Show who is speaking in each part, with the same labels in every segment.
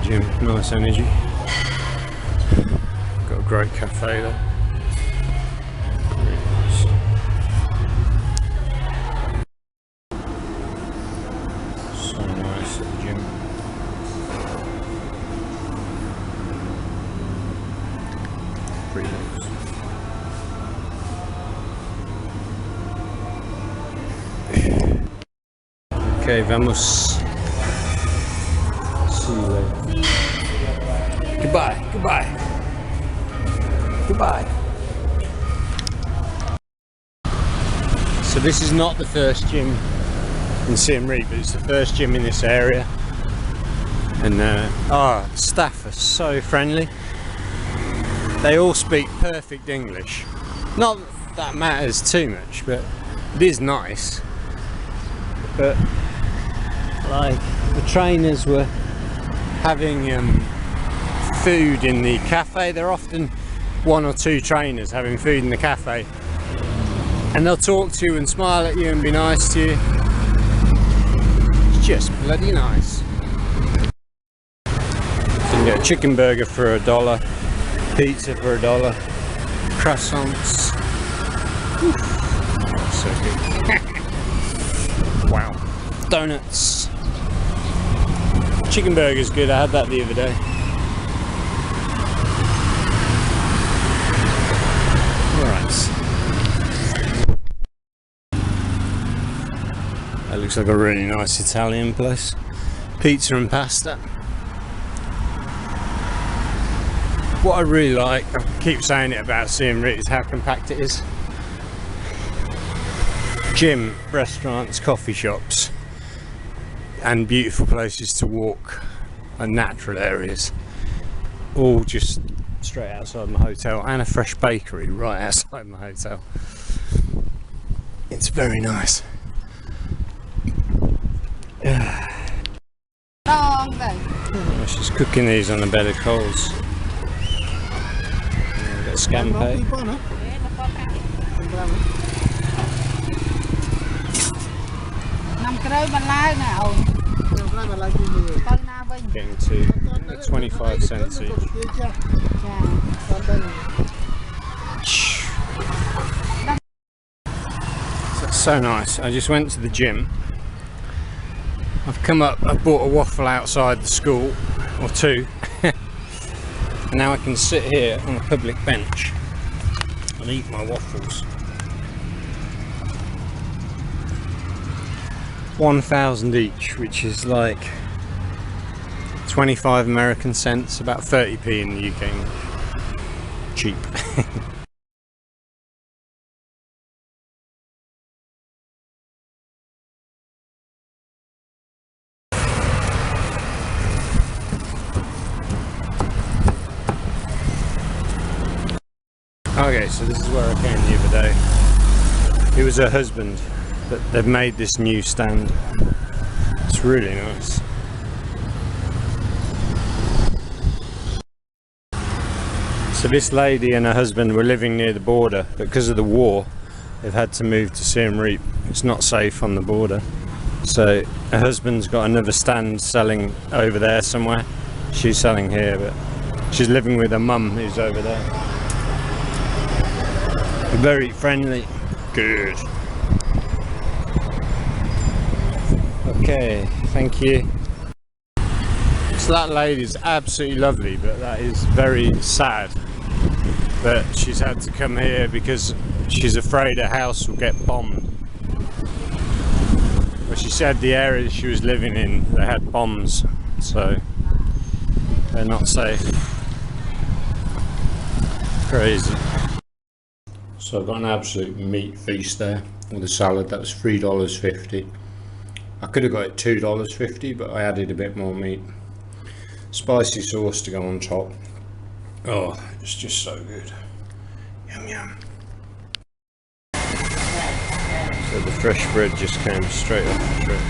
Speaker 1: gym, nice energy. Got a great cafe there. Really nice. So nice at the gym. Pretty nice. Okay, vamos. See you later. Goodbye, goodbye, goodbye. So this is not the first gym in Siem Reap, but it's the first gym in this area. And staff are so friendly. They all speak perfect English. Not that that matters too much, but it is nice. But like the trainers were having food in the cafe. There are often one or two trainers having food in the cafe, and they'll talk to you and smile at you and be nice to you. It's just bloody nice. You can get a chicken burger for $1, pizza for $1, croissants. Oof. So good. Wow. Donuts. Chicken burger's good, I had that the other day. Alright. That looks like a really nice Italian place. Pizza and pasta. What I really like, I keep saying it about Siem Reap, is how compact it is. Gym, restaurants, coffee shops, and beautiful places to walk, and natural areas, all just straight outside my hotel, and a fresh bakery right outside my hotel. It's very nice. Oh, she's cooking these on a bed of coals. Got scampi. Getting to 25 cents each. That's so nice. I just went to the gym. I've come up, I've bought a waffle outside the school, or two, and now I can sit here on a public bench and eat my waffles. 1,000 each, which is like 25 American cents, about 30p in the UK. Cheap. Okay, so this is where I came the other day. It was her husband, but they've made this new stand. It's really nice. So this lady and her husband were living near the border, but because of the war they've had to move to Siem Reap. It's not safe on the border, so her husband's got another stand selling over there somewhere. She's selling here, but she's living with her mum who's over there. Very friendly. Good. Okay, thank you. So that lady's absolutely lovely, but that is very sad that she's had to come here because she's afraid her house will get bombed. Well, she said the area she was living in, they had bombs, so they're not safe. Crazy. So I've got an absolute meat feast there with a salad. That was $3.50. I could have got it $2.50, but I added a bit more meat. Spicy sauce to go on top. Oh, it's just so good. Yum yum. So the fresh bread just came straight off the tray.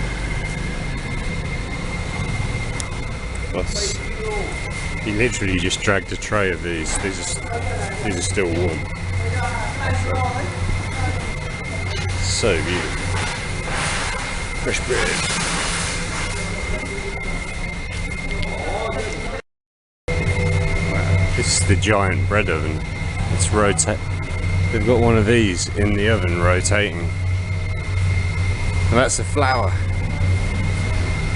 Speaker 1: Plus, he literally just dragged a tray of these. These are still warm. So beautiful. Fresh bread. This is the giant bread oven. It's rotate. They've got one of these in the oven rotating. And that's the flour.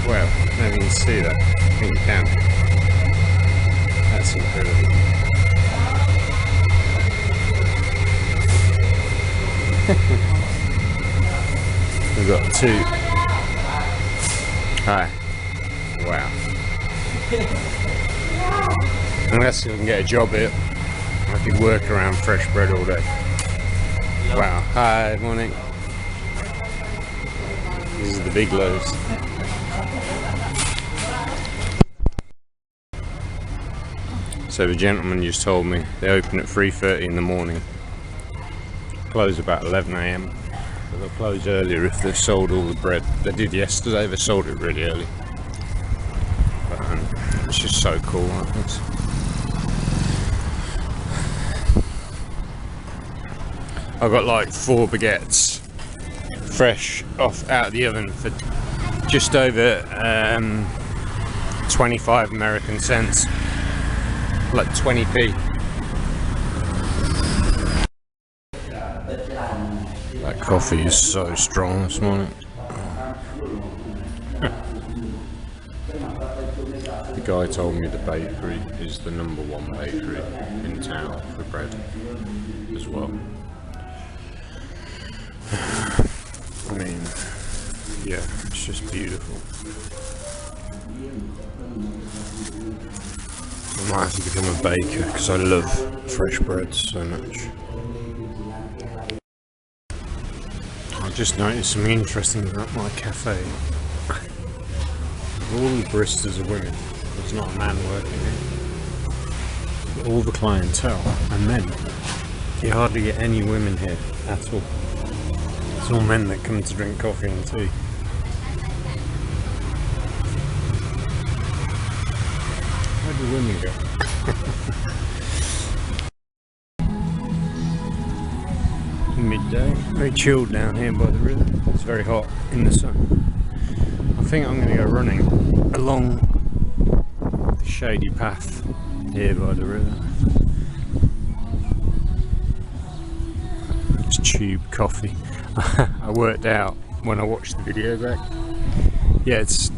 Speaker 1: Well, I don't even see that. I think you can. That's incredible. We've got two. Hi. Wow. Unless I can get a job here, I could work around fresh bread all day. Wow. Hi, morning. These are the big loaves. So the gentleman just told me they open at 3:30 in the morning, close about 11 AM, but they'll close earlier if they've sold all the bread. They did yesterday, they sold it really early. But it's just so cool, I think. I've got like 4 baguettes fresh out of the oven for just over 25 American cents, like 20p. That coffee is so strong this morning. The guy told me the bakery is the #1 bakery in town for bread as well. I mean, yeah, it's just beautiful. I might have to become a baker because I love fresh bread so much. I just noticed something interesting about my cafe. All the baristas are women. There's not a man working here. But all the clientele are men. You hardly get any women here at all. It's all men that come to drink coffee and tea. Where do women go? Midday. Very chilled down here by the river. It's very hot in the sun. I think I'm going to go running along the shady path here by the river. It's tube coffee. I worked out when I watched the video back. Yeah, it's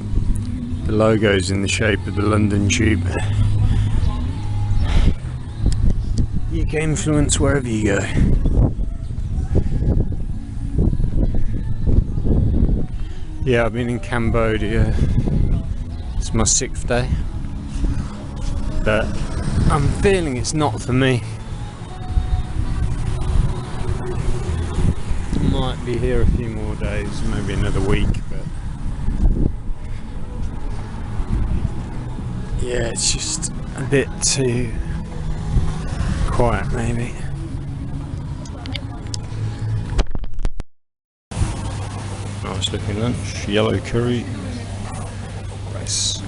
Speaker 1: the logo's in the shape of the London Tube. You can influence wherever you go. Yeah, I've been in Cambodia. It's my 6th day. But I'm feeling it's not for me. Might be here a few more days, maybe another week, but yeah, it's just a bit too quiet maybe. Nice looking lunch, yellow curry, rice.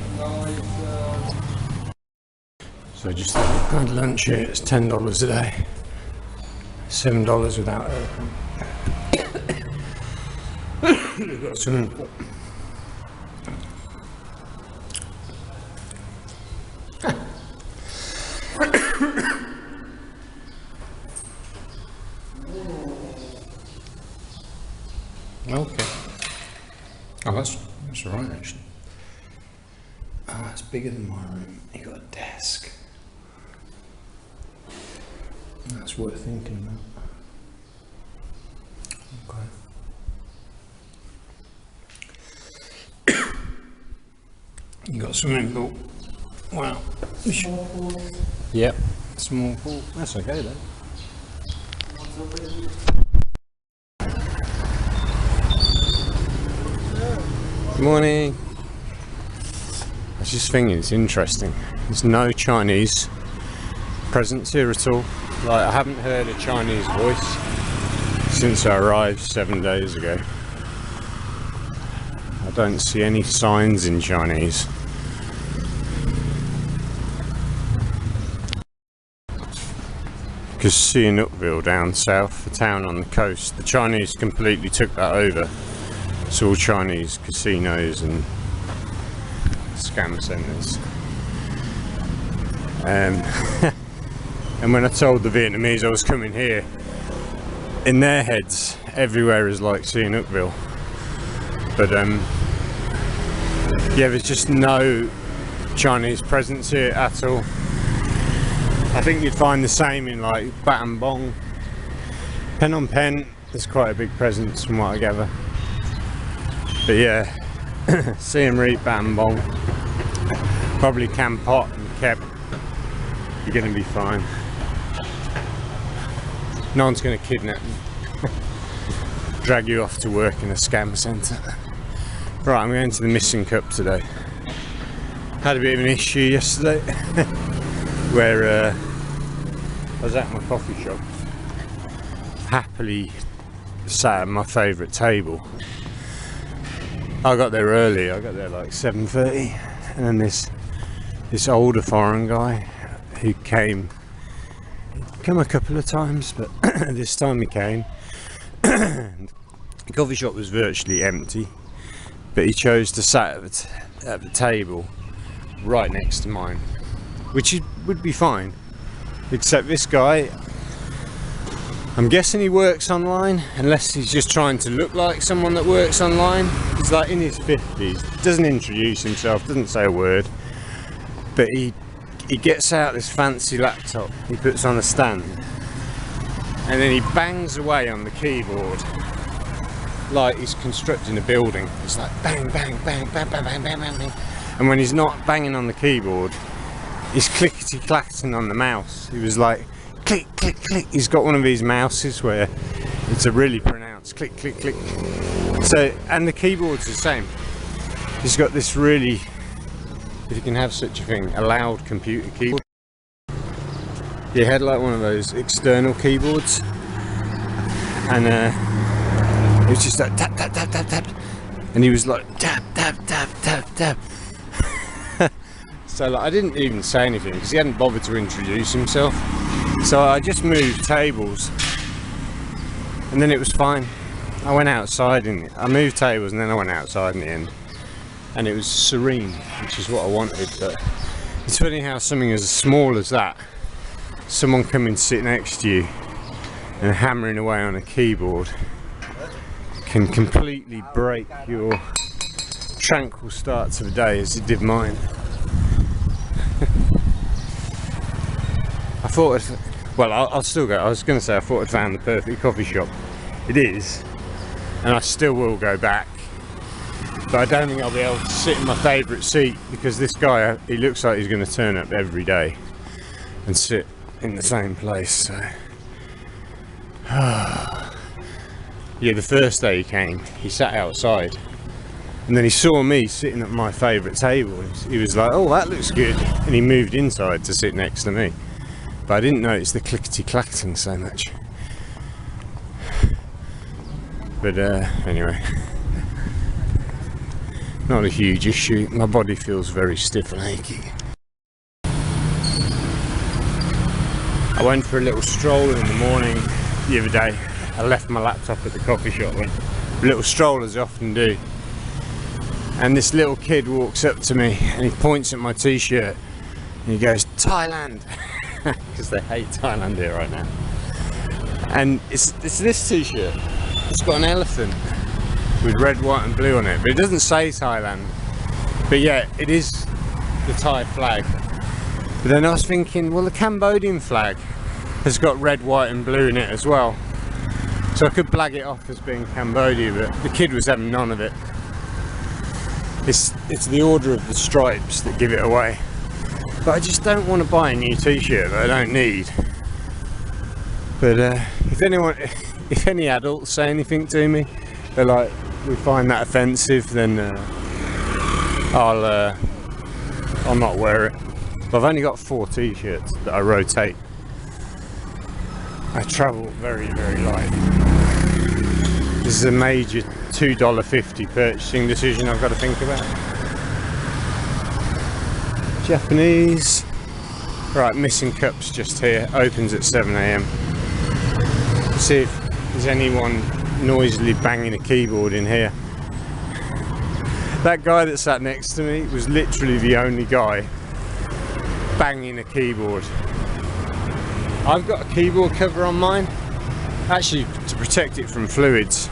Speaker 1: So just had lunch here, it's $10 a day, $7 without open. We've got some okay. Oh, that's alright actually. Ah, it's bigger than my room. You got a desk. That's worth thinking about. Okay. You got swimming pool. Wow. Yep, small pool. That's okay though. Good morning. I was just thinking it's interesting. There's no Chinese presence here at all. Like, I haven't heard a Chinese voice since I arrived 7 days ago. I don't see any signs in Chinese. Because Siem down south, the town on the coast, the Chinese completely took that over. It's all Chinese casinos and scam centres. And when I told the Vietnamese I was coming here, in their heads, everywhere is like Sihanoukville. But yeah, there's just no Chinese presence here at all. I think you'd find the same in like Battambang. Phnom Penh, there's quite a big presence from what I gather. But yeah, Siem Reap, Battambang, probably Kampot and Kep, you're going to be fine. No one's going to kidnap you, drag you off to work in a scam centre. Right, I'm going to the Missing Cup today. Had a bit of an issue yesterday where I was at my coffee shop, happily sat at my favourite table. I got there early, I got there like 7:30, and then this older foreign guy who came a couple of times, but this time he came. The coffee shop was virtually empty, but he chose to sit at the table right next to mine, which would be fine, except this guy, I'm guessing he works online, unless he's just trying to look like someone that works online. He's like in his 50s, doesn't introduce himself, doesn't say a word, but he gets out this fancy laptop he puts on a stand, and then he bangs away on the keyboard like he's constructing a building. It's like bang, bang, bang, bang, bang, bang, bang, bang, bang. And when he's not banging on the keyboard, he's clickety-clacking on the mouse. He was like click, click, click. He's got one of these mouses where it's a really pronounced click, click, click. So, and the keyboard's the same. He's got this really, if you can have such a thing, a loud computer keyboard. He had like one of those external keyboards, and it was just like tap, tap, tap, tap, tap, and he was like tap, tap, tap, tap, tap. So like, I didn't even say anything because he hadn't bothered to introduce himself. So I just moved tables, and then it was fine. I went outside and I moved tables, and then I went outside in the end, and it was serene, which is what I wanted. But it's funny how something as small as that, someone coming to sit next to you and hammering away on a keyboard, can completely break your tranquil start to the day, as it did mine. I thought, well, I'll still go. I was going to say I thought I'd found the perfect coffee shop. It is, and I still will go back, but I don't think I'll be able to sit in my favourite seat, because this guy, he looks like he's going to turn up every day and sit in the same place. So yeah, the first day he came, he sat outside, and then he saw me sitting at my favourite table. He was like, oh, that looks good, and he moved inside to sit next to me. But I didn't notice the clickety-clacking so much. But anyway, not a huge issue. My body feels very stiff and achy. I went for a little stroll in the morning the other day. I left my laptop at the coffee shop, went a little stroll as I often do, and this little kid walks up to me and he points at my t-shirt and he goes, Thailand, because they hate Thailand here right now. And it's this t-shirt, it's got an elephant with red, white and blue on it, but it doesn't say Thailand, but yeah, it is the Thai flag. But then I was thinking, well, the Cambodian flag has got red, white and blue in it as well, so I could blag it off as being Cambodia, but the kid was having none of it. It's the order of the stripes that give it away. But I just don't want to buy a new t-shirt that I don't need. But if any adults say anything to me, they're like, we find that offensive, then I'll not wear it. But I've only got 4 t-shirts that I rotate. I travel very, very light. This is a major $2.50 purchasing decision I've got to think about. Japanese. Right, Missing Cup's just here. Opens at 7 AM. See if there's anyone noisily banging a keyboard in here. That guy that sat next to me was literally the only guy banging a keyboard. I've got a keyboard cover on mine, actually to protect it from fluids,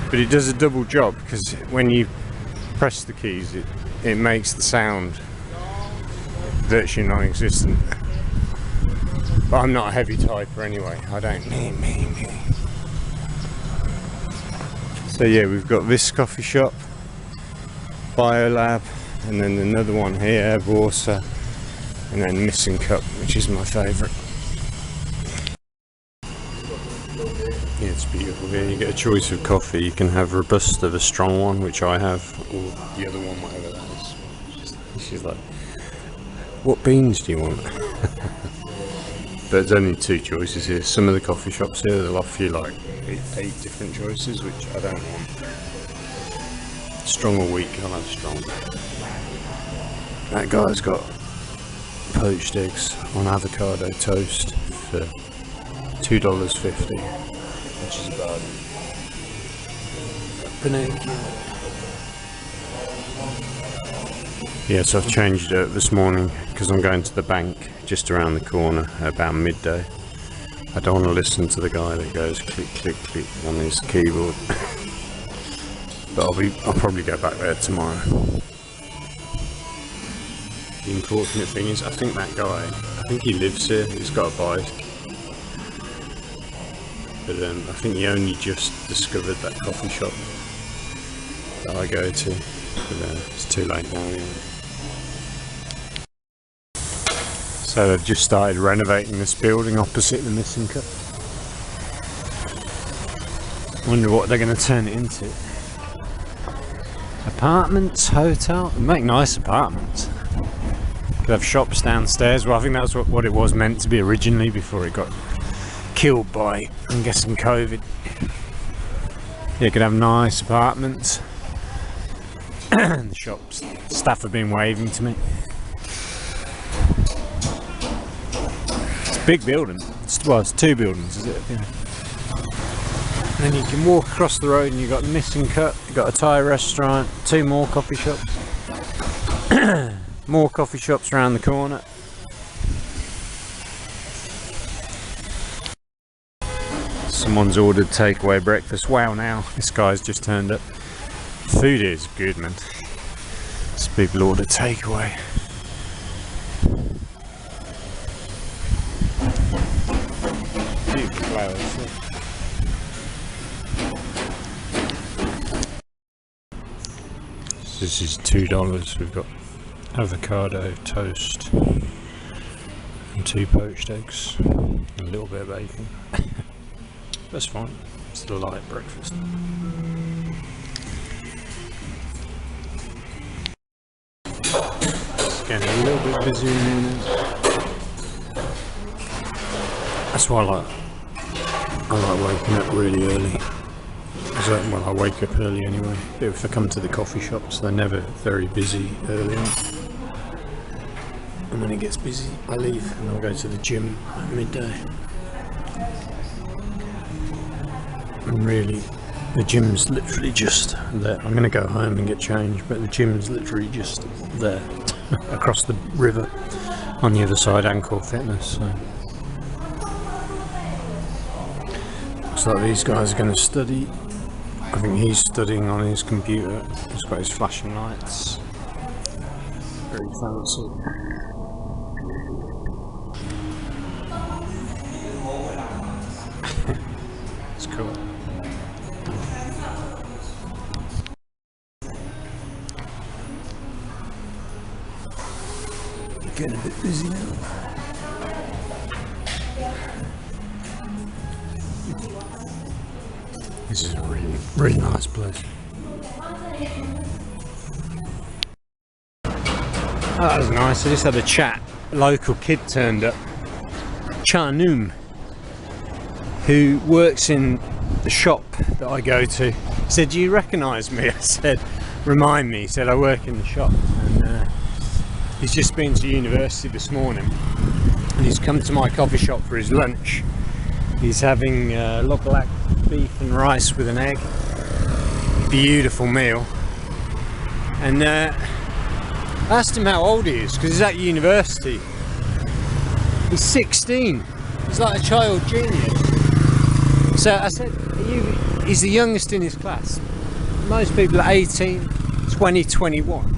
Speaker 1: but it does a double job because when you press the keys it makes the sound virtually non-existent. But I'm not a heavy typer anyway, I don't me. So yeah, we've got this coffee shop, Biolab, and then another one here, Borsa, and then Missing Cup, which is my favourite. Yeah, it's beautiful here. You get a choice of coffee. You can have Robusta, the strong one, which I have, or the other one, whatever that is. She's like, what beans do you want? But there's only 2 choices here. Some of the coffee shops here, they'll offer you like 8 different choices, which I don't want. Strong or weak, I'll have strong. That guy's got poached eggs on avocado toast for $2.50, which is about banana. Yeah, so I've changed it up this morning because I'm going to the bank just around the corner about midday. I don't want to listen to the guy that goes click click click on his keyboard. But I'll probably go back there tomorrow. The unfortunate thing is, I think that guy, I think he lives here, he's got a bike. But I think he only just discovered that coffee shop that I go to. But it's too late now, yeah. So they've just started renovating this building opposite the Missing Cup. Wonder what they're going to turn it into. Apartments, hotel, they make nice apartments. Could have shops downstairs. Well, I think that's what it was meant to be originally before it got killed by, I'm guessing, COVID. Yeah, could have nice apartments. And the shops, staff have been waving to me. It's a big building. It's 2 buildings, is it? Yeah. And then you can walk across the road and you've got the Missing Cut, you've got a Thai restaurant, 2 more coffee shops. More coffee shops around the corner. Someone's ordered takeaway breakfast. Wow, now this guy's just turned up. Food is good, man. So people order takeaway. Beautiful flowers. This is $2. We've got avocado toast and 2 poached eggs and a little bit of bacon. That's fine. It's a light breakfast. It's getting a little bit busier in here now. That's why I like waking up really early. Well, I wake up early anyway. If I come to the coffee shops, they're never very busy early on. And when it gets busy, I leave and I'll go to the gym at midday. And really, the gym's literally just there. I'm going to go home and get changed, but the gym's literally just there, across the river, on the other side, Ankle Fitness. So. Looks like these guys are going to study. I think he's studying on his computer. He's got his flashing lights. Very fancy. It's cool. Getting a bit busy now. This is a really, really nice place. Oh, that was nice. I just had a chat. A local kid turned up, Chanum, who works in the shop that I go to. He said, "Do you recognise me?" I said, "Remind me." He said, "I work in the shop." And he's just been to university this morning, and he's come to my coffee shop for his lunch. He's having black beef and rice with an egg. Beautiful meal. And I asked him how old he is, because he's at university. He's 16. He's like a child genius. So I said, he's the youngest in his class. Most people are 18, 20, 21.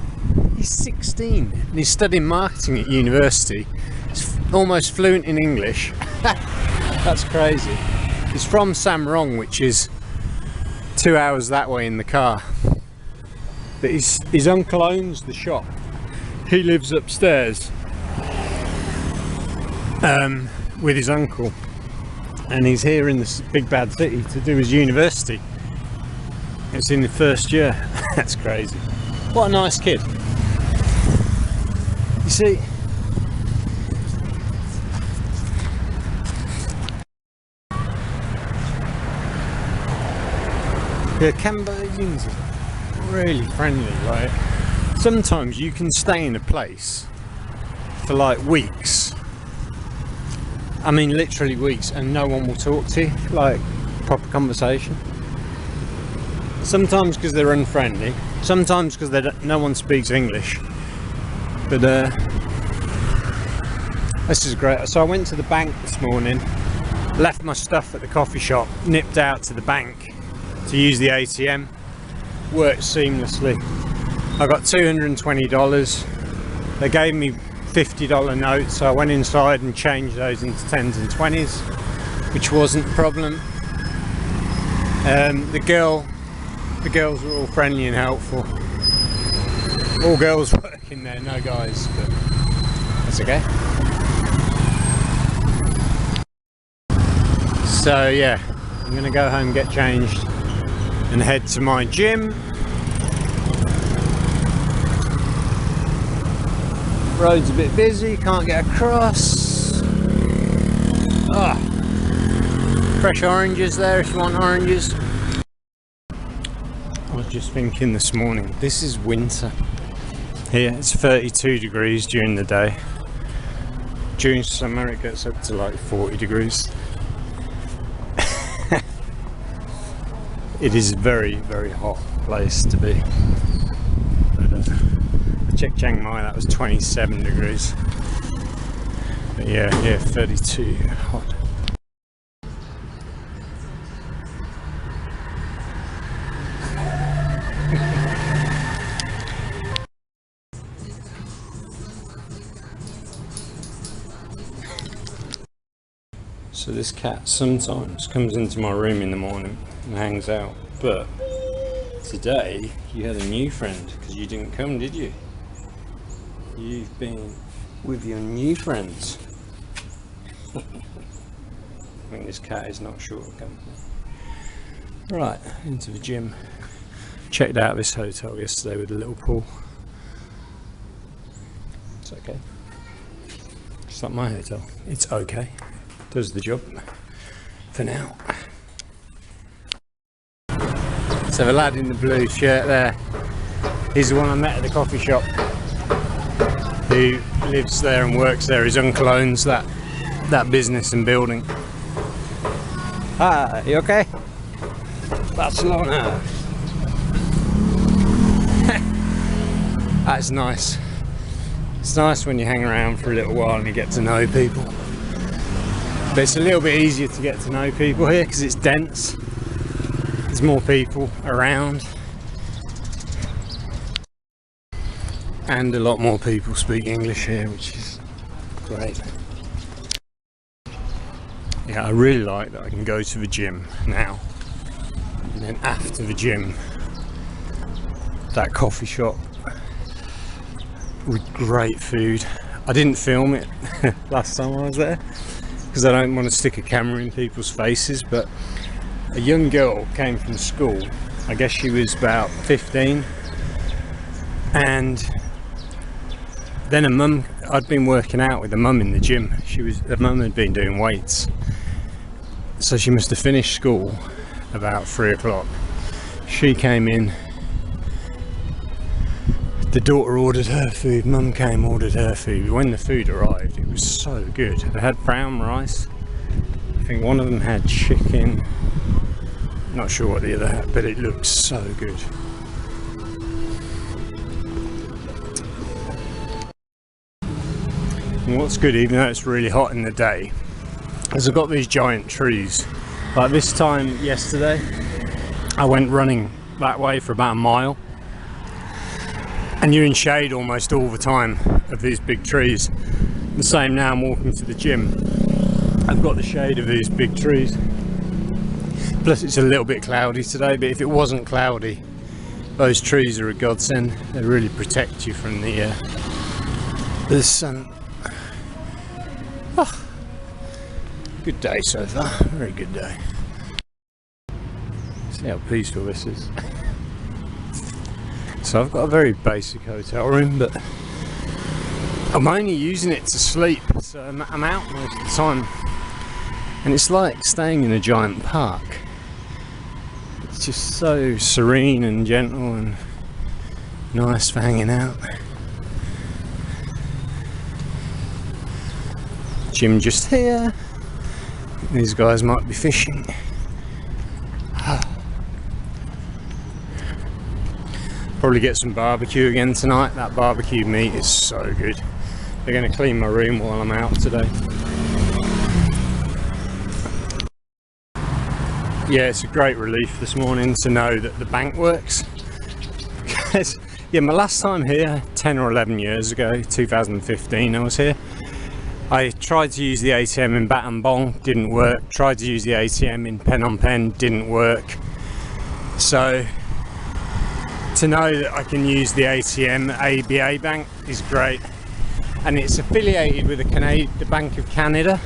Speaker 1: He's 16 and he's studying marketing at university. He's almost fluent in English. That's crazy. He's from Samrong, which is 2 hours that way in the car. But his uncle owns the shop. He lives upstairs with his uncle, and he's here in this big bad city to do his university. It's in the first year. That's crazy. What a nice kid. You see, the Cambodians are really friendly. Like, sometimes you can stay in a place for like weeks. I mean, literally weeks, and no one will talk to you, like proper conversation. Sometimes because they're unfriendly, sometimes because no one speaks English. But this is great. So I went to the bank this morning, left my stuff at the coffee shop, nipped out to the bank to use the ATM. Worked seamlessly. I got $220. They gave me $50 notes, so I went inside and changed those into 10s and 20s, which wasn't a problem. The girls were all friendly and helpful. All girls working there, no guys, but that's okay. So yeah, I'm gonna go home, get changed, and head to my gym. Road's a bit busy, can't get across. Fresh oranges there if you want oranges. I was just thinking this morning, this is winter. Here it's 32 degrees during the day. During summer it gets up to like 40 degrees. It is a very, very hot place to be. But, I checked Chiang Mai, that was 27 degrees. But yeah, 32, hot. So this cat sometimes comes into my room in the morning and hangs out, but today you had a new friend because you didn't come, did you? You've been with your new friends. I think this cat is not short of company. Right, into the gym. Checked out this hotel yesterday with a little pool. It's okay. It's not my hotel. It's okay. Does the job for now. So the lad in the blue shirt there, he's the one I met at the coffee shop, who lives there and works there. His uncle owns that business and building. Hi, you okay? Barcelona. That's nice. It's nice when you hang around for a little while and you get to know people. But it's a little bit easier to get to know people here because it's dense. There's more people around. And a lot more people speak English here, which is great. Yeah, I really like that I can go to the gym now. And then after the gym, that coffee shop with great food. I didn't film it last time I was there because I don't want to stick a camera in people's faces, but a young girl came from school. I guess she was about 15, and then a mum, I'd been working out with a mum in the gym. Her mum had been doing weights, so she must have finished school about 3 o'clock. She came in, the daughter ordered her food, mum came, ordered her food. When the food arrived, it was so good. They had brown rice, I think one of them had chicken, not sure what the other had, but it looked so good. And what's good, even though it's really hot in the day, is I've got these giant trees. Like this time yesterday, I went running that way for about a mile, and you're in shade almost all the time of these big trees. The same now I'm walking to the gym. I've got the shade of these big trees. Plus it's a little bit cloudy today, but if it wasn't cloudy, those trees are a godsend. They really protect you from the sun. Oh, good day so far, very good day. See how peaceful this is. So I've got a very basic hotel room, but I'm only using it to sleep, so I'm out most of the time. And it's like staying in a giant park. It's just so serene and gentle and nice for hanging out. Gym just here. These guys might be fishing. Probably get some barbecue again tonight. That barbecue meat is so good. They're going to clean my room while I'm out today. Yeah, it's a great relief this morning to know that the bank works. Because, yeah, my last time here, 10 or 11 years ago, 2015 I was here, I tried to use the ATM in Battambang, didn't work. Tried to use the ATM in Phnom Penh, didn't work. So, to know that I can use the ATM at ABA Bank is great. And it's affiliated with the Bank of Canada.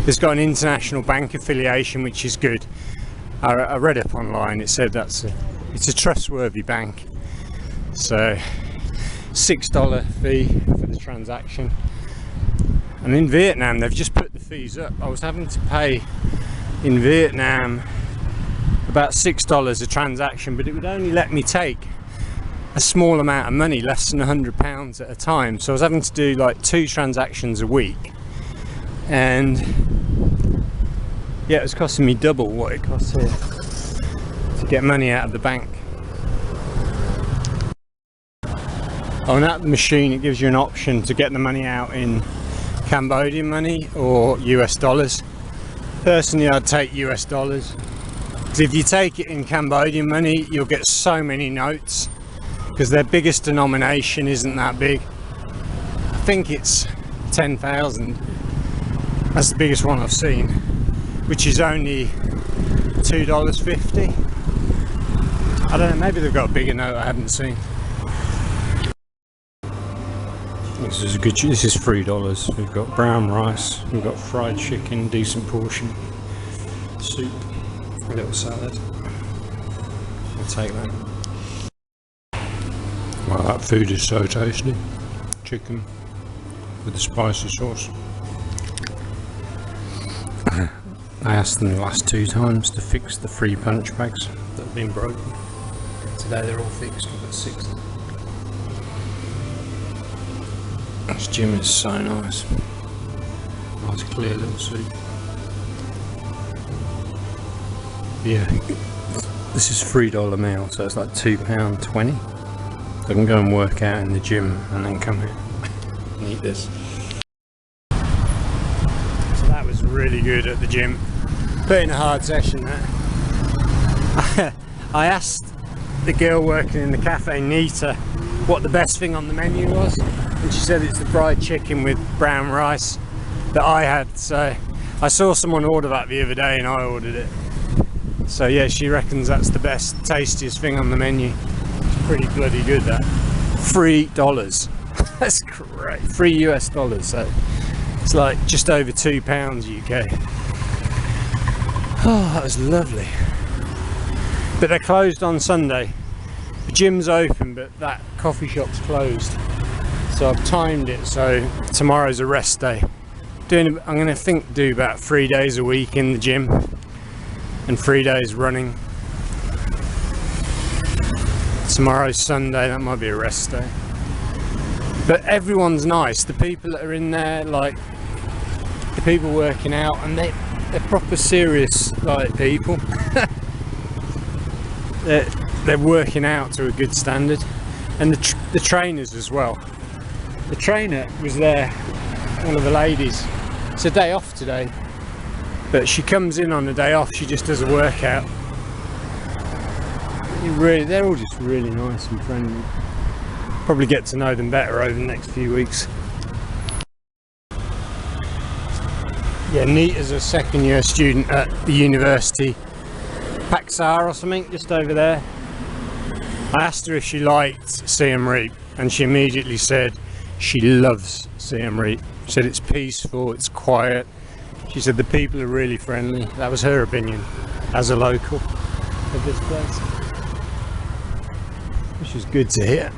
Speaker 1: It's got an international bank affiliation, which is good. I read up online, it said it's a trustworthy bank. So $6 fee for the transaction. And in Vietnam they've just put the fees up. I was having to pay in Vietnam about $6 a transaction, but it would only let me take a small amount of money, less than £100 at a time. So I was having to do like 2 transactions a week, and yeah, it was costing me double what it costs here to get money out of the bank. On that machine it gives you an option to get the money out in Cambodian money or US dollars. Personally I'd take US dollars, because if you take it in Cambodian money you'll get so many notes, because their biggest denomination isn't that big. I think it's 10,000. That's the biggest one I've seen, which is only $2.50. I don't know, maybe they've got a bigger note I haven't seen. This is good. This is $3. We've got brown rice, we've got fried chicken, decent portion, soup, a little salad. I'll take that. Wow, that food is so tasty. Chicken with the spicy sauce. I asked them the last 2 times to fix the 3 punch bags that have been broken. Today they're all fixed, we've got 6. This gym is so nice. Nice clear little soup. Yeah, this is $3 meal, so it's like £2.20. I can go and work out in the gym and then come here and eat this. So that was really good at the gym. Put in a hard session there. I asked the girl working in the cafe, Nita, what the best thing on the menu was, and she said it's the fried chicken with brown rice that I had. So I saw someone order that the other day and I ordered it. So yeah, she reckons that's the best, tastiest thing on the menu. It's pretty bloody good, that. $3. That's great. $3 US dollars, so it's like just over £2 UK. Oh, that was lovely. But they're closed on Sunday. The gym's open, but that coffee shop's closed. So I've timed it so tomorrow's a rest day. I'm going to do about 3 days a week in the gym and 3 days running. Tomorrow's Sunday, that might be a rest day. But everyone's nice. The people that are in there, like the people working out, and they're proper serious like people. They're working out to a good standard, and the trainers as well. The trainer was there, one of the ladies. It's a day off today, But she comes in on a day off, she just does a workout. They're all just really nice and friendly. Probably get to know them better over the next few weeks. Yeah, Nita's a second year student at the university, Paksar or something, just over there. I asked her if she liked Siem Reap, and she immediately said she loves Siem Reap. She said it's peaceful, it's quiet. She said the people are really friendly. That was her opinion as a local of this place, which is good to hear.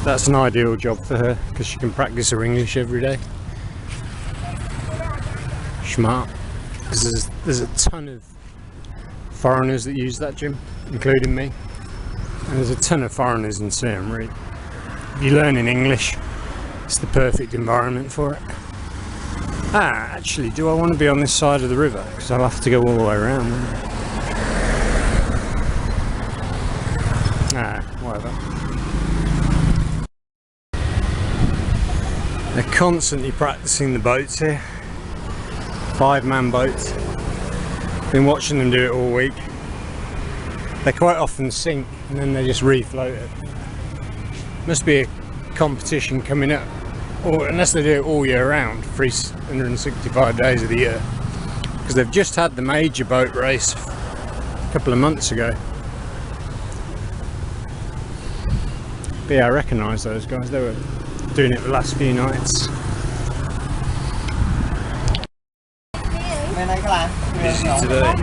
Speaker 1: That's an ideal job for her because she can practice her English every day. Smart. Because there's a ton of foreigners that use that gym, including me. And there's a ton of foreigners in Siem Reap. If you're learning English, it's the perfect environment for it. Ah, actually, do I want to be on this side of the river? Because I'll have to go all the way around. Ah, whatever. They're constantly practicing the boats here. 5-man boats. Been watching them do it all week. They quite often sink and then they just refloat it. Must be a competition coming up, or unless they do it all year round, 365 days of the year. Because they've just had the major boat race a couple of months ago. But yeah, I recognise those guys. They were doing it the last few nights. Busy today.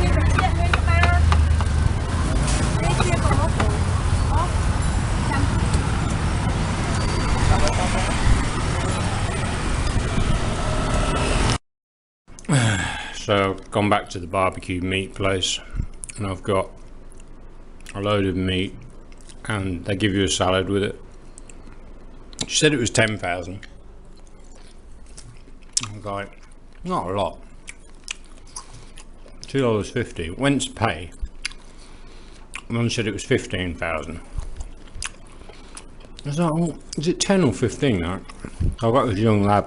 Speaker 1: So I've gone back to the barbecue meat place and I've got a load of meat and they give you a salad with it. She said it was 10,000. I was like, not a lot. $2.50. Went to pay. Mum said it was 15,000. I was like, well, is it 10 or 15? Like, I've got this young lad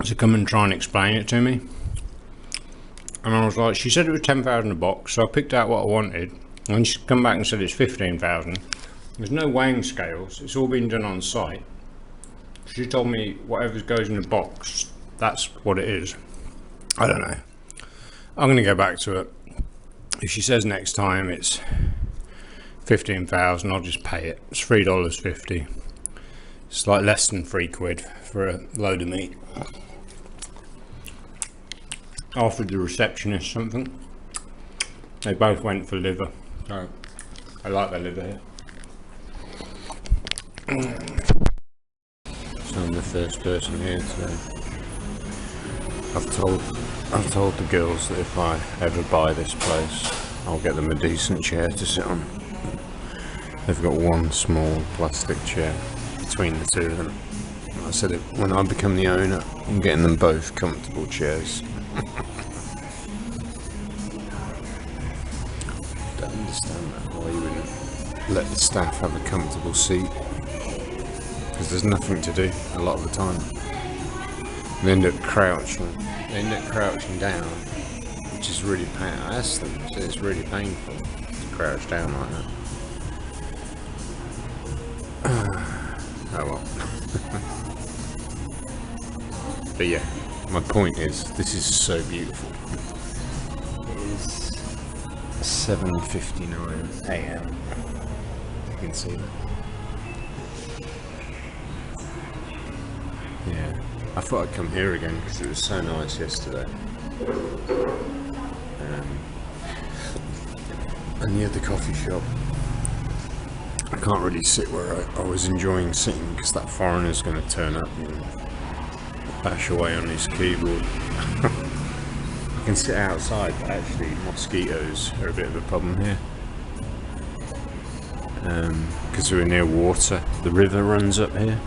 Speaker 1: to come and try and explain it to me. And I was like, she said it was 10,000 a box, so I picked out what I wanted. And then she's come back and said it's 15,000. There's no weighing scales, it's all been done on site. She told me whatever goes in the box, that's what it is. I don't know. I'm going to go back to it. If she says next time it's 15,000, I'll just pay it. It's $3.50. It's like less than £3 for a load of meat. I offered the receptionist something. They both went for liver. So I like their liver here. So I'm the first person here today. I've told the girls that if I ever buy this place, I'll get them a decent chair to sit on. They've got one small plastic chair between the two of them. I said it, when I become the owner, I'm getting them both comfortable chairs. Don't understand that, why you wouldn't let the staff have a comfortable seat. Because there's nothing to do a lot of the time. They end up crouching down, which is really painful. I asked them, so it's really painful to crouch down like that. Oh well. But yeah, my point is, this is so beautiful. It is 7:59 AM. You can see that. Yeah, I thought I'd come here again because it was so nice yesterday. And the other coffee shop, I can't really sit where I was enjoying sitting because that foreigner's going to turn up and bash away on his keyboard. I can sit outside, but actually mosquitoes are a bit of a problem here. Because we're near water, the river runs up here.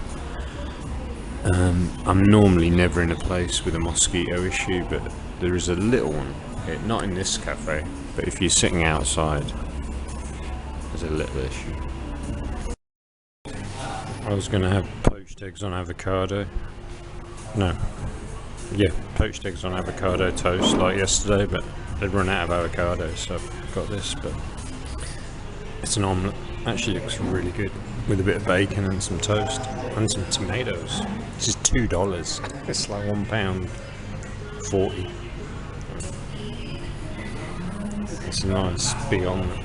Speaker 1: I'm normally never in a place with a mosquito issue, but there is a little one. Not in this cafe, but if you're sitting outside, there's a little issue. I was going to have poached eggs on avocado. No. Yeah, poached eggs on avocado toast like yesterday, but they'd run out of avocado, so I've got this. But it's an omelette. Actually looks really good with a bit of bacon and some toast and some tomatoes. This is $2. It's like £1.40. It's a nice big omelette.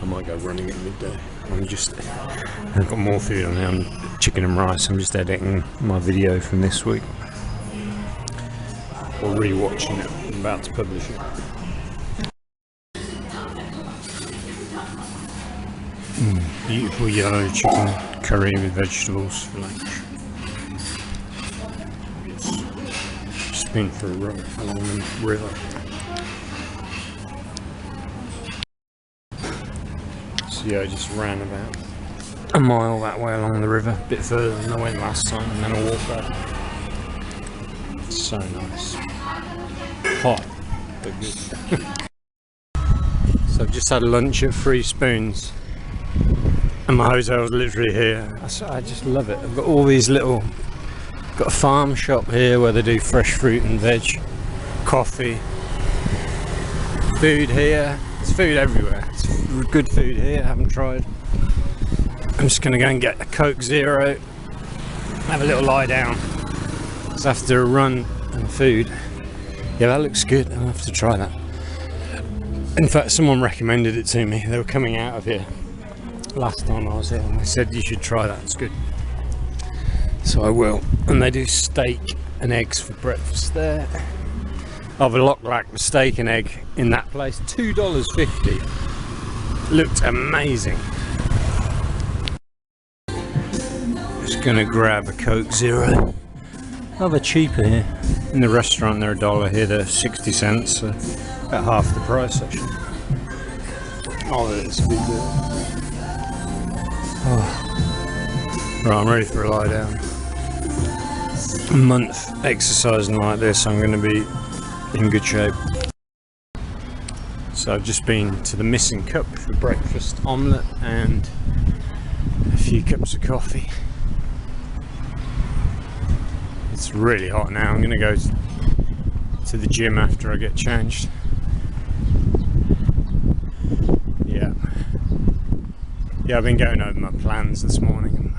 Speaker 1: I might go running at midday. I've got more food on now, chicken and rice. I'm just editing my video from this week, or re-watching it. I'm about to publish it. Beautiful yellow chicken curry with vegetables for lunch. Just been for a run along the river. Yeah, I just ran about a mile that way along the river, a bit further than I went last time, and then I walked back. It's so nice. Hot, but good. So I've just had lunch at Three Spoons, and my hotel's literally here. I just love it. I've got all these little, got a farm shop here where they do fresh fruit and veg, coffee, food here. There's food everywhere. It's good food here. I haven't tried. I'm just gonna go and get a Coke Zero, have a little lie down. So after a run and food, yeah, that looks good. I'll have to try that. In fact, someone recommended it to me. They were coming out of here last time I was here, and they said you should try that. It's good. So I will. And they do steak and eggs for breakfast there. I've a lot like the steak and egg in that place. $2.50. Looked amazing. Just gonna grab a Coke Zero. Oh, they're cheaper here. In the restaurant they're $1. Here they're 60 cents, so about half the price actually. Oh, that's good. Oh. Right, I'm ready for a lie down. A month exercising like this, I'm gonna be in good shape. So I've just been to the Missing Cup for breakfast, omelette and a few cups of coffee. It's really hot now. I'm going to go to the gym after I get changed. Yeah, I've been going over my plans this morning.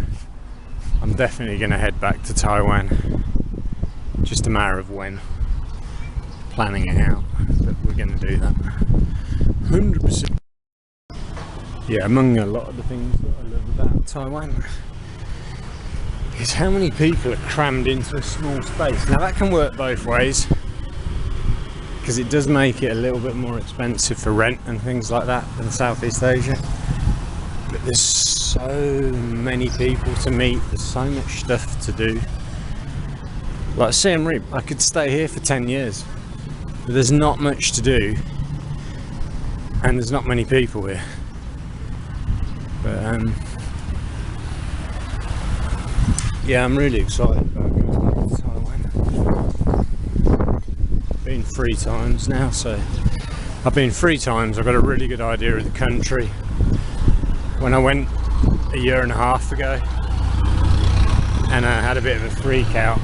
Speaker 1: I'm definitely going to head back to Taiwan. Just a matter of when. Planning it out, but we're going to do that 100%. Yeah, among a lot of the things that I love about Taiwan is how many people are crammed into a small space. Now that can work both ways, because it does make it a little bit more expensive for rent and things like that than Southeast Asia, but there's so many people to meet, there's so much stuff to do. Like Siem Reap, I could stay here for 10 years. But there's not much to do, and there's not many people here. But yeah, I'm really excited about going back to Taiwan. Been 3 times now, so I've been 3 times. I've got a really good idea of the country. When I went a year and a half ago, and I had a bit of a freak out,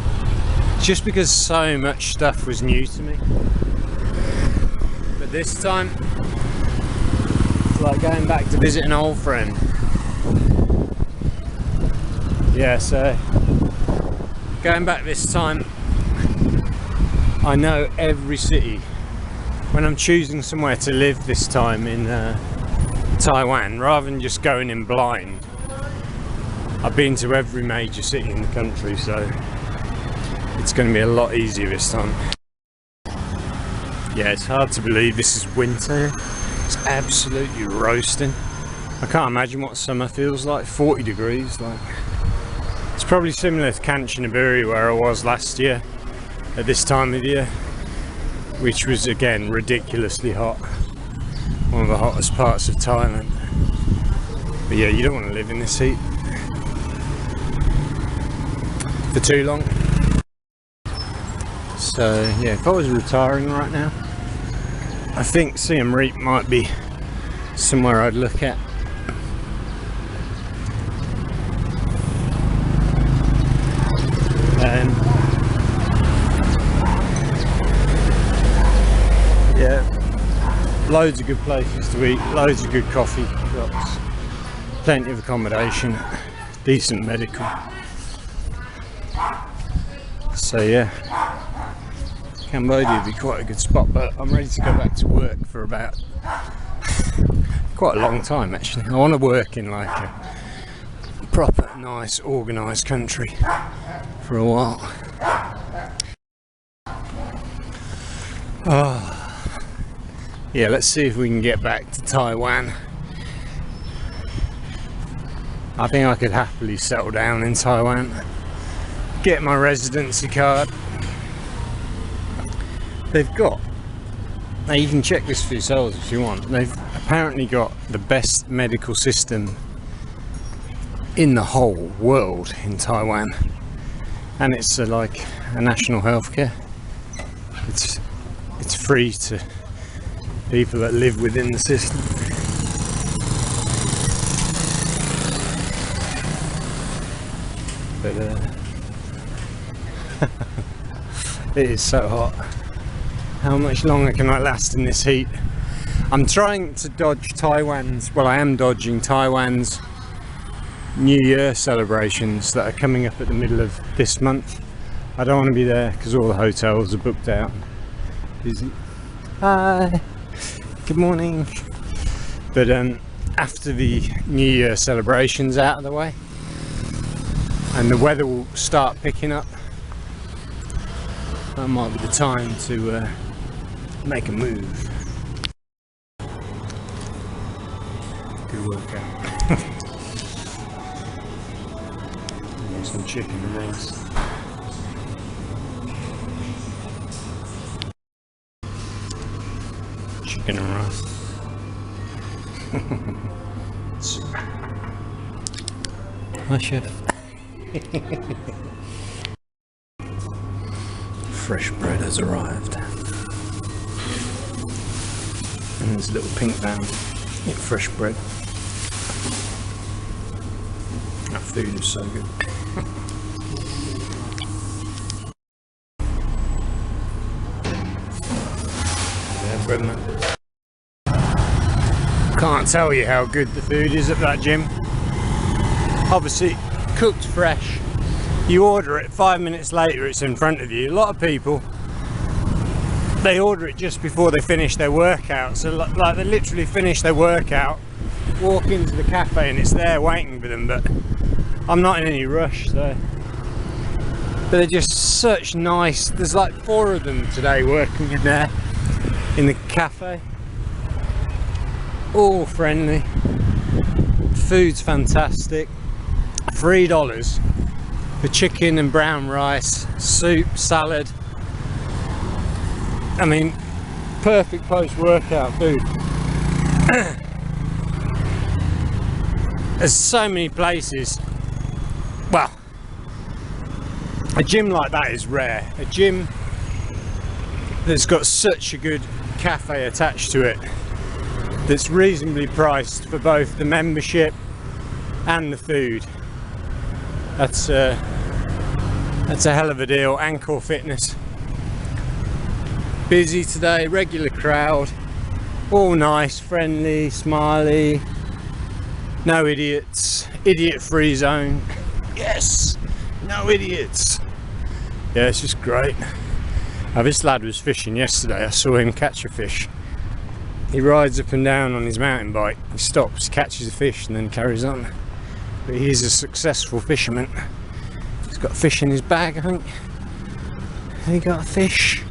Speaker 1: just because so much stuff was new to me. But this time, it's like going back to visit an old friend. Yeah, so going back this time, I know every city. When I'm choosing somewhere to live this time in Taiwan, rather than just going in blind, I've been to every major city in the country, so it's going to be a lot easier this time. Yeah, it's hard to believe this is winter. It's absolutely roasting. I can't imagine what summer feels like. 40 degrees, like. It's probably similar to Kanchanaburi where I was last year at this time of year, which was again ridiculously hot. One of the hottest parts of Thailand. But yeah, you don't want to live in this heat for too long. So yeah, if I was retiring right now, I think Siem Reap might be somewhere I'd look at. Yeah, loads of good places to eat, loads of good coffee shops, plenty of accommodation, decent medical. So yeah, Cambodia would be quite a good spot, but I'm ready to go back to work for about quite a long time actually. I want to work in like a proper, nice, organised country for a while. Oh. Yeah, let's see if we can get back to Taiwan. I think I could happily settle down in Taiwan, get my residency card. They've got, now you can check this for yourselves if you want, they've apparently got the best medical system in the whole world in Taiwan, and it's like a national healthcare. It's free to people that live within the system. But it is so hot. How much longer can I last in this heat? I'm trying to dodge Taiwan's, well I am dodging Taiwan's New Year celebrations that are coming up at the middle of this month. I don't want to be there because all the hotels are booked out. Busy. Hi, good morning. But after the New Year celebrations out of the way and the weather will start picking up, that might be the time to make a move. Good workout. Some chicken and rice. Chicken and rice. Hi, chef. Fresh bread has arrived. And there's a little pink van. Eat fresh bread. That food is so good. Yeah, breadman. Can't tell you how good the food is at that gym. Obviously cooked fresh. You order it, 5 minutes later it's in front of you. A lot of people, they order it just before they finish their workout. So like they literally finish their workout, walk into the cafe and it's there waiting for them. But I'm not in any rush, so. But they're just such nice, there's like 4 of them today working in there in the cafe. All friendly. Food's fantastic. $3 for chicken and brown rice, soup, salad. I mean, perfect post-workout food. There's so many places. Well, a gym like that is rare. A gym that's got such a good cafe attached to it, that's reasonably priced for both the membership and the food. That's a hell of a deal. Ankle Fitness. Busy today, regular crowd, all nice, friendly, smiley, no idiots, idiot-free zone. Yes, no idiots. Yeah, it's just great. Now, this lad was fishing yesterday. I saw him catch a fish. He rides up and down on his mountain bike. He stops, catches a fish, and then carries on. But he's a successful fisherman. He's got a fish in his bag, I think. He got a fish.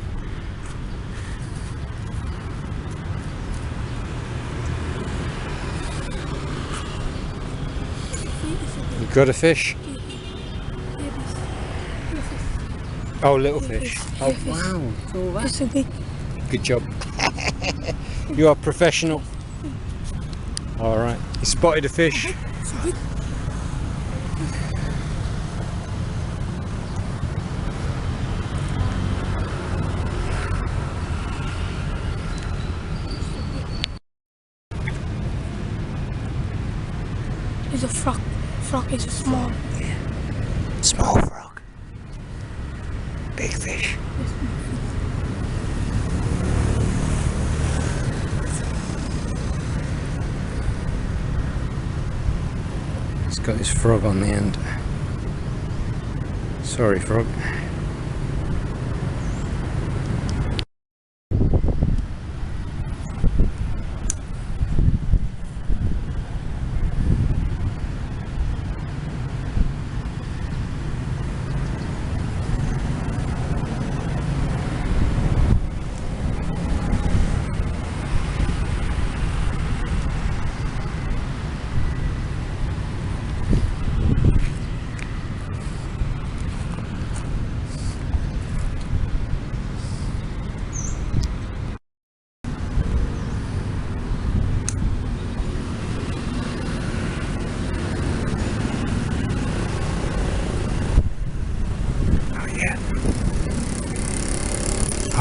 Speaker 1: You got a fish? Oh, little fish. Oh, wow. All that. Good job. You are professional. All right. You spotted a fish.
Speaker 2: It's a frog. Frog is a small.
Speaker 1: Small frog. big fish. He's got his frog on the end. Sorry, frog.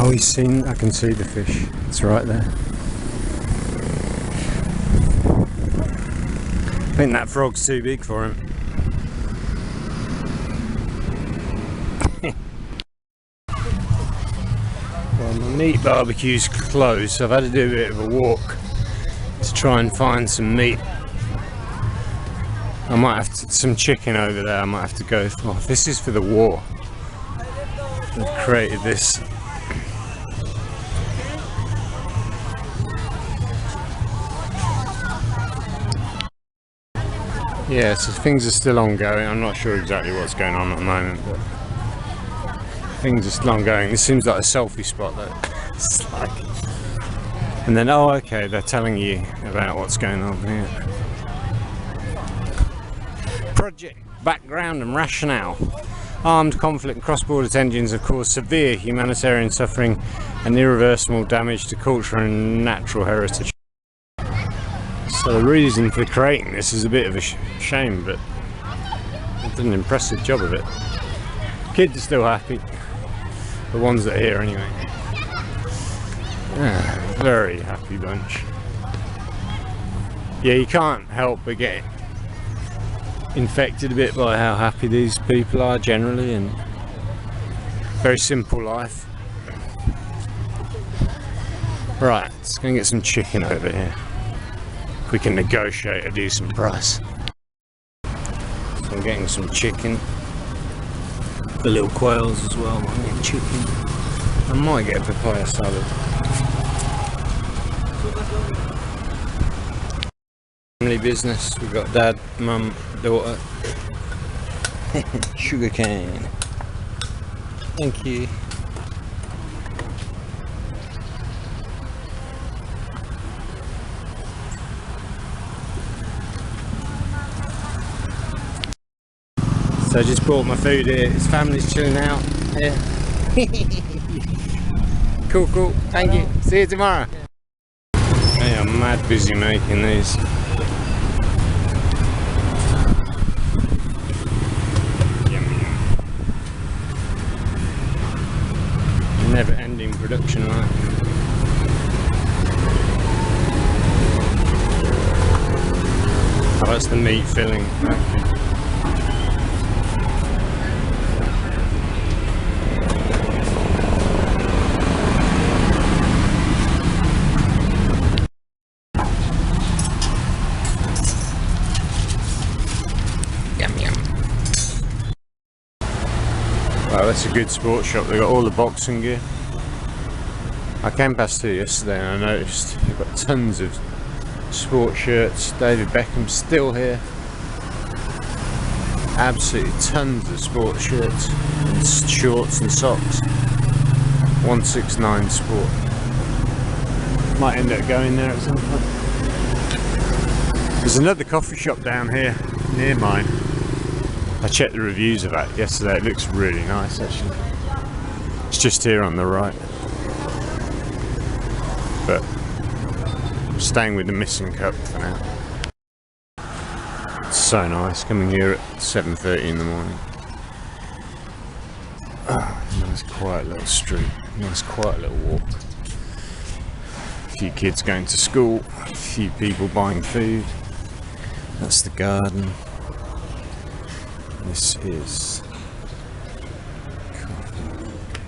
Speaker 1: Oh, I can see the fish. It's right there. I think that frog's too big for him. Well, my meat barbecue's closed, so I've had to do a bit of a walk to try and find some meat. I might have some chicken over there I might have to go for. This is for the war. They've created this. Yeah, so things are still ongoing. I'm not sure exactly what's going on at the moment, but things are still ongoing. This seems like a selfie spot though. It's like... And then, oh okay, they're telling you about what's going on here. Project background and rationale. Armed conflict and cross-border tensions have caused severe humanitarian suffering and irreversible damage to culture and natural heritage. So the reason for creating this is a bit of a shame, but it did an impressive job of it. Kids are still happy, the ones that are here anyway. Yeah, very happy bunch. Yeah, you can't help but get infected a bit by how happy these people are generally, and very simple life. Right, let's go and get some chicken over here. We can negotiate a decent price. So I'm getting some chicken, the little quails as well. I'm getting chicken. I might get a papaya salad. Family business. We've got dad, mum, daughter. Sugar cane. Thank you. So I just brought my food here. His family's chilling out here. Cool, cool. Thank you. See you tomorrow. They are mad busy making these. Yum, yum. Never-ending production line. Oh, that's the meat filling. Okay. Wow, that's a good sports shop. They've got all the boxing gear. I came past here yesterday and I noticed they've got tons of sports shirts. David Beckham's still here. Absolutely tons of sports shirts and shorts and socks. 169 Sport. Might end up going there at some point. There's another coffee shop down here near mine. I checked the reviews of that yesterday. It looks really nice actually. It's just here on the right. But I'm staying with the missing cup for now. It's so nice coming here at 7:30 in the morning. Oh, nice quiet little street. Nice quiet little walk. A few kids going to school. A few people buying food. That's the garden. This is coffee.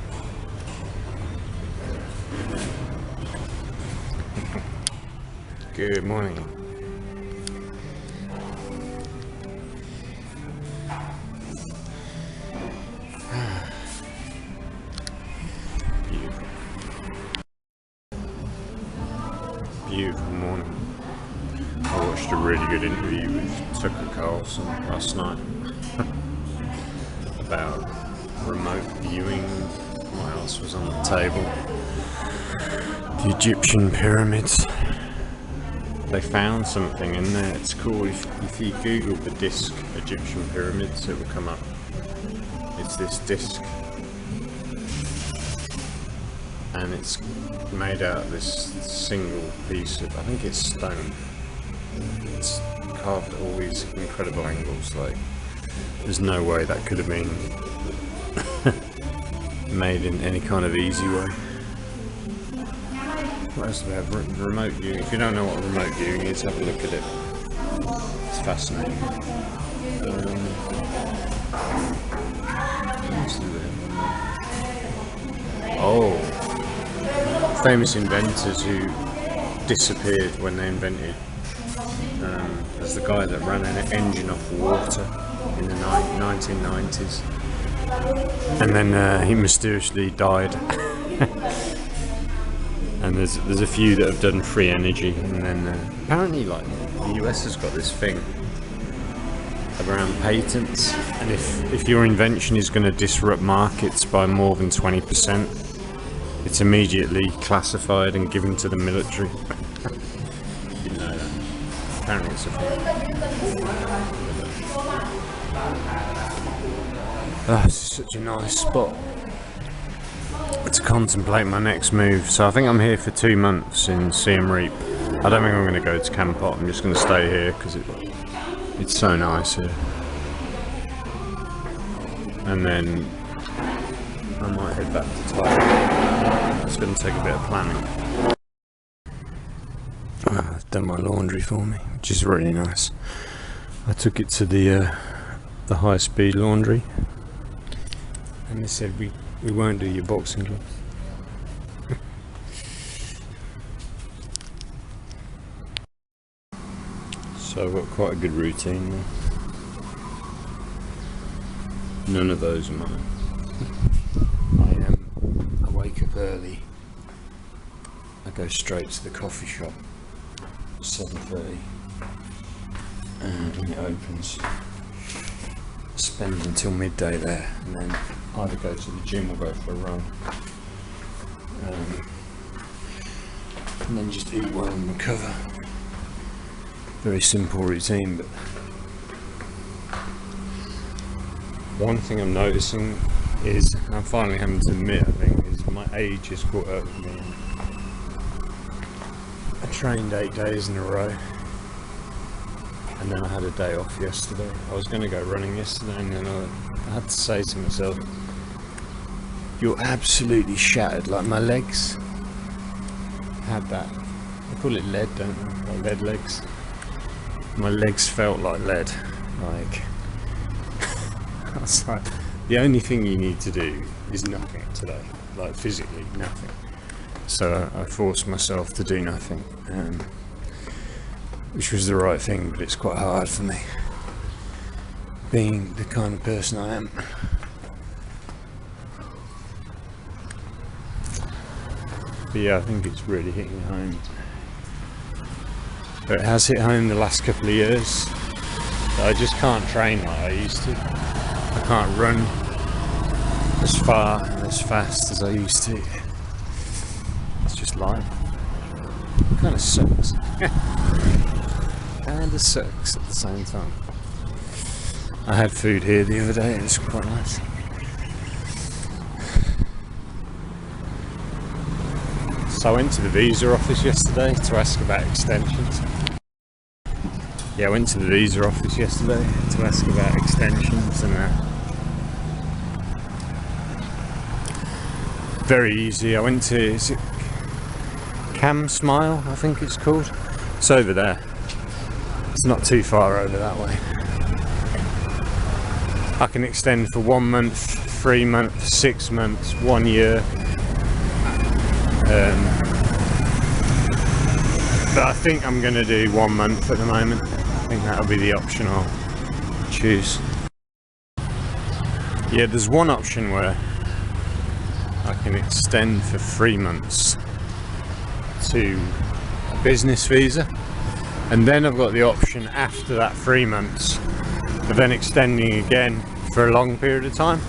Speaker 1: Good morning. Beautiful. Beautiful morning. I watched a really good interview with Tucker last night about remote viewing. What else was on the table? The Egyptian pyramids. They found something in there. It's cool. If you Google the disc Egyptian pyramids, it will come up. It's this disc, and it's made out of this single piece of, I think it's stone. It's carved at all these incredible angles. Like, there's no way that could have been made in any kind of easy way. What else do we have? Remote viewing. If you don't know what remote viewing is, have a look at it. It's fascinating. Oh, famous inventors who disappeared when they invented. There's the guy that ran an engine off water in the 1990s, and then he mysteriously died. And there's a few that have done free energy, and then apparently, like, the US has got this thing around patents, and if your invention is going to disrupt markets by more than 20%, it's immediately classified and given to the military. You know that. Apparently it's a thing. Oh, this is such a nice spot to contemplate my next move. So I think I'm here for 2 months in Siem Reap. I don't think I'm going to go to Kampot. I'm just going to stay here because it's so nice here. And then I might head back to Typo. It's going to take a bit of planning. I've done my laundry for me, which is really nice. I took it to the high-speed laundry, and they said we won't do your boxing gloves. So I've got quite a good routine there. None of those are mine. I wake up early. I go straight to the coffee shop at 7:30, and when it opens, spend until midday there, and then either go to the gym or go for a run, and then just eat well and recover. Very simple routine, but one thing I'm noticing is, I'm finally having to admit, I think, is my age has caught up with me. I trained 8 days in a row, and then I had a day off yesterday. I was going to go running yesterday, and then I had to say to myself, you're absolutely shattered. Like, my legs had that, they call it lead, don't they? Like lead legs. My legs felt like lead. Like, I was like, the only thing you need to do is nothing today. Like, physically, nothing. So I forced myself to do nothing, which was the right thing, but it's quite hard for me, being the kind of person I am. But yeah, I think it's really hitting home. But it has hit home the last couple of years. I just can't train like I used to. I can't run as far and as fast as I used to. It's just life. It kind of sucks. Kind of sucks at the same time. I had food here the other day and it's quite nice. So I went to the visa office yesterday to ask about extensions. Yeah, I went to the visa office yesterday to ask about extensions, and very easy. I went to, is it Cam Smile, I think it's called. It's over there. It's not too far over that way. I can extend for 1 month, 3 months, 6 months, 1 year. But I think I'm going to do 1 month at the moment. I think that'll be the option I'll choose. Yeah, there's one option where I can extend for 3 months to a business visa, and then I've got the option after that 3 months of then extending again for a long period of time.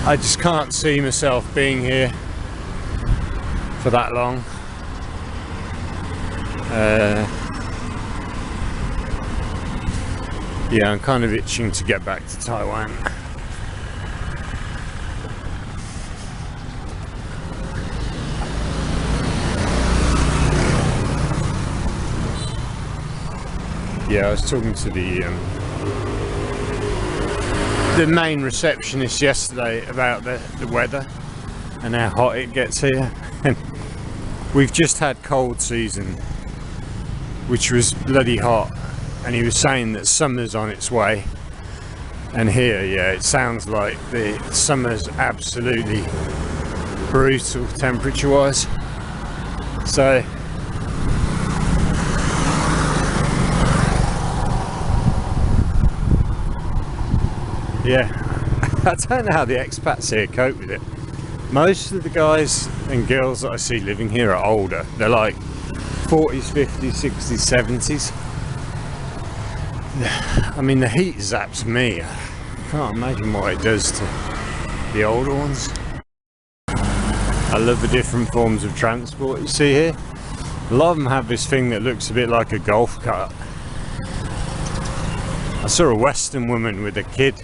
Speaker 1: I just can't see myself being here for that long. Yeah, I'm kind of itching to get back to Taiwan. Yeah, I was talking to the main receptionist yesterday about the weather and how hot it gets here. And we've just had cold season, which was bloody hot, and he was saying that summer's on its way. And here, yeah, it sounds like the summer's absolutely brutal temperature wise. So yeah, I don't know how the expats here cope with it. Most of the guys and girls that I see living here are older. They're like 40s, 50s, 60s, 70s. I mean, the heat zaps me. I can't imagine what it does to the older ones. I love the different forms of transport you see here. A lot of them have this thing that looks a bit like a golf cart. I saw a Western woman with a kid,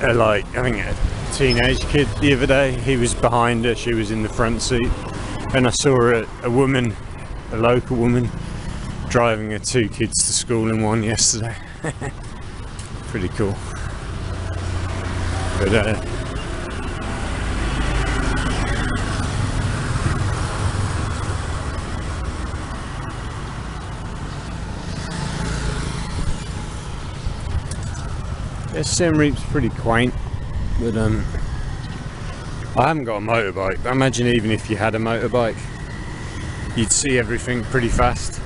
Speaker 1: like, I think a teenage kid the other day. He was behind her, she was in the front seat. And I saw a woman, a local woman, driving her 2 kids to school in one yesterday. Pretty cool. But yeah, Siem Reap's pretty quaint, but I haven't got a motorbike. But I imagine even if you had a motorbike, you'd see everything pretty fast.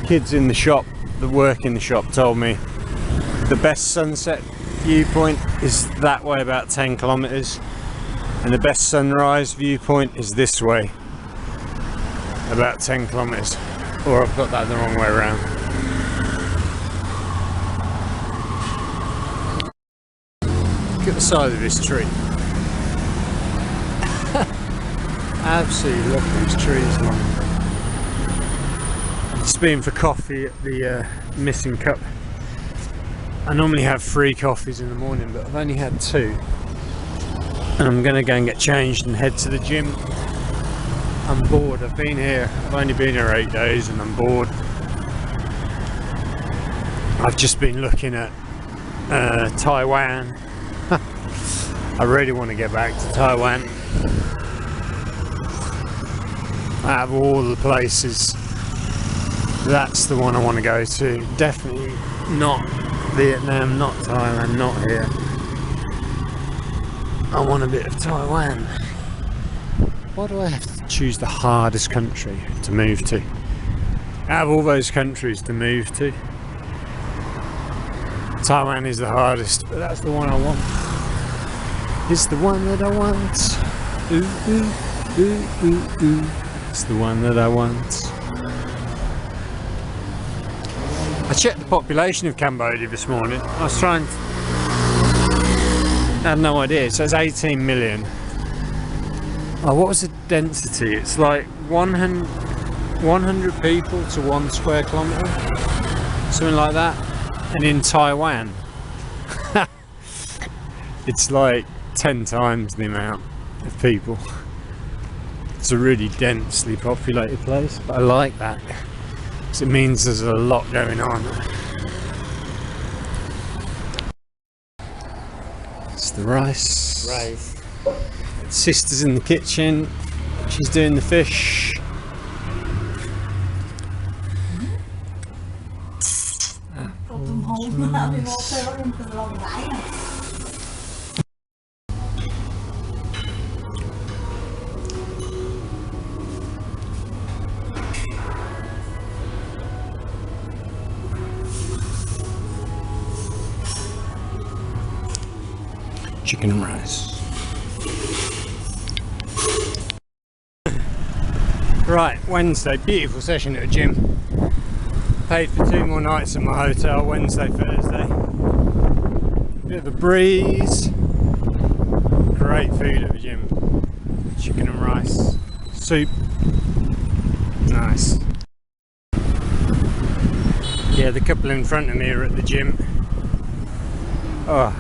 Speaker 1: Kids in the shop that work in the shop told me the best sunset viewpoint is that way about 10 kilometers, and the best sunrise viewpoint is this way about 10 kilometers. Or I've got that the wrong way around. Look at the side of this tree. Absolutely love these trees, man. Just been for coffee at the Missing Cup. I normally have 3 coffees in the morning, but I've only had 2. And I'm gonna go and get changed and head to the gym. I'm bored. I've only been here 8 days and I'm bored. I've just been looking at Taiwan. I really want to get back to Taiwan. Out of all the places, that's the one I want to go to. Definitely not Vietnam, not Thailand, not here. I want a bit of Taiwan. Why do I have to choose the hardest country to move to? Out of all those countries to move to, Taiwan is the hardest, but that's the one I want. It's the one that I want. Ooh, ooh, ooh, ooh, ooh. It's the one that I want. I checked the population of Cambodia this morning. I was trying to... I had no idea. It says 18 million. Oh, what was the density? It's like 100 people to 1 square kilometre. Something like that. And in Taiwan, it's like 10 times the amount of people. It's a really densely populated place, but I like that because it means there's a lot going on. It's the rice. Sister's in the kitchen. She's doing the fish. chicken and rice. Right, Wednesday, beautiful session at the gym. Paid for 2 more nights at my hotel, Wednesday, Thursday. Bit of a breeze. Great food at the gym. Chicken and rice, soup. Nice. Yeah, the couple in front of me are at the gym. Oh,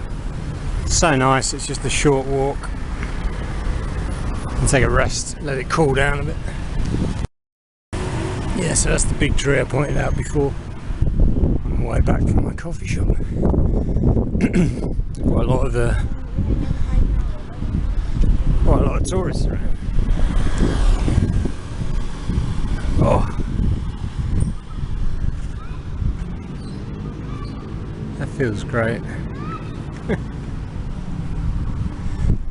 Speaker 1: so nice. It's just a short walk. And take a rest, let it cool down a bit. Yeah, so that's the big tree I pointed out before. On the way back from my coffee shop. Quite a lot of tourists around. Oh, that feels great.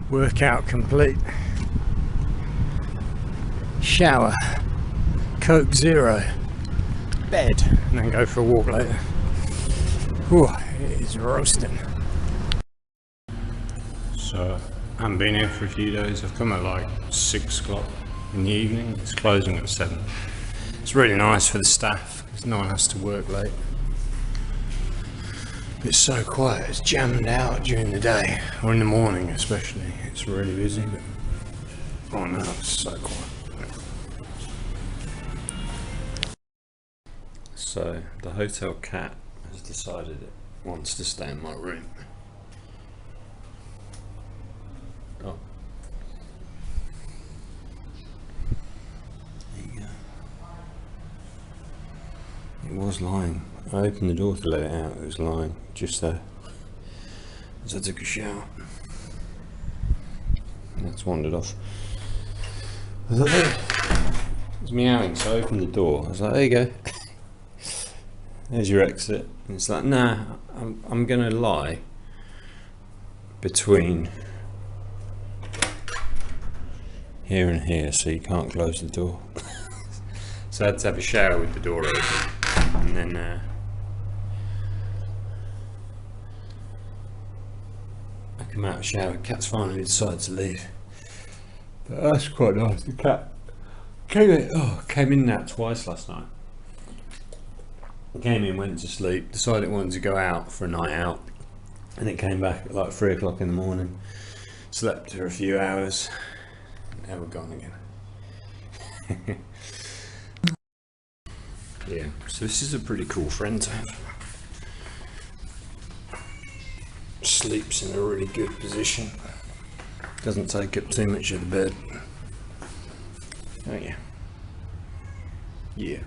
Speaker 1: Workout complete. Shower, Coke Zero, bed, and then go for a walk later. Ooh, it is roasting. So, I haven't been here for a few days. I've come at like 6 o'clock in the evening. It's closing at 7. It's really nice for the staff because no one has to work late. It's so quiet, it's jammed out during the day, or in the morning especially. It's really busy, but oh no, it's so quiet. So, the hotel cat has decided it wants to stay in my room. Oh. There you go. It was lying. I opened the door to let it out, it was lying just there as I took a shower. And it's wandered off. I was like, hey. It was meowing, so I opened the door. I was like, there you go. There's your exit. And it's like, nah, I'm gonna lie between here and here so you can't close the door. So I had to have a shower with the door open. And then I come out of the shower, the cat's finally decided to leave. But that's quite nice. The cat came in and out twice last night. It came in, went to sleep, decided it wanted to go out for a night out, and it came back at like 3 o'clock in the morning, slept for a few hours, now we're gone again. Yeah, so this is a pretty cool friend to have. Sleeps in a really good position. Doesn't take up too much of the bed. Oh yeah. Yeah.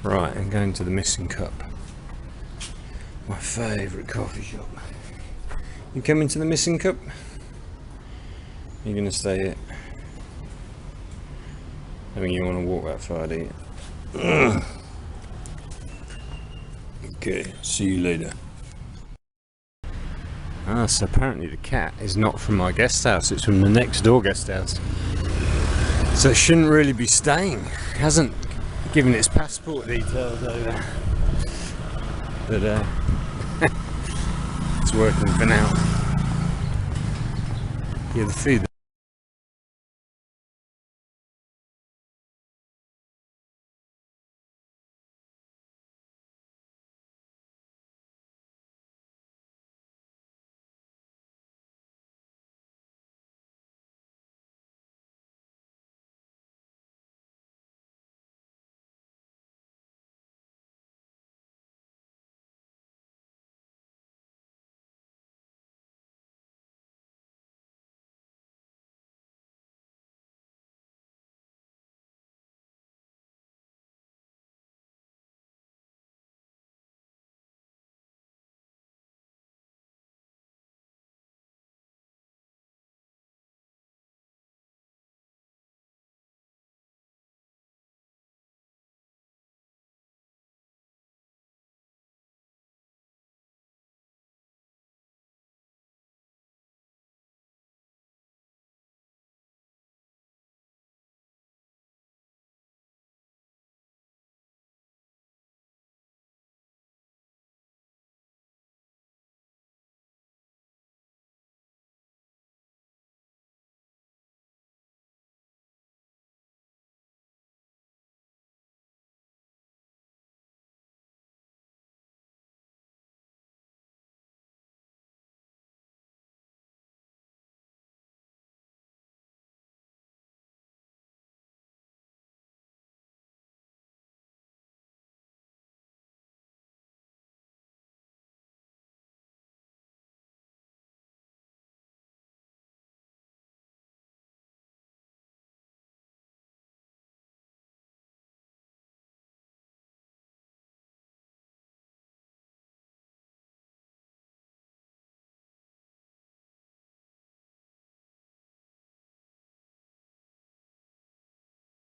Speaker 1: Right, I'm going to the Missing Cup. My favourite coffee shop. You coming to the Missing Cup? You're going to stay here? I think you want to walk that far, do you? Ugh. Okay, see you later. Ah, so apparently the cat is not from my guest house, it's from the next door guest house. So it shouldn't really be staying. It hasn't given its passport details over. But it's working for now. Yeah, the food.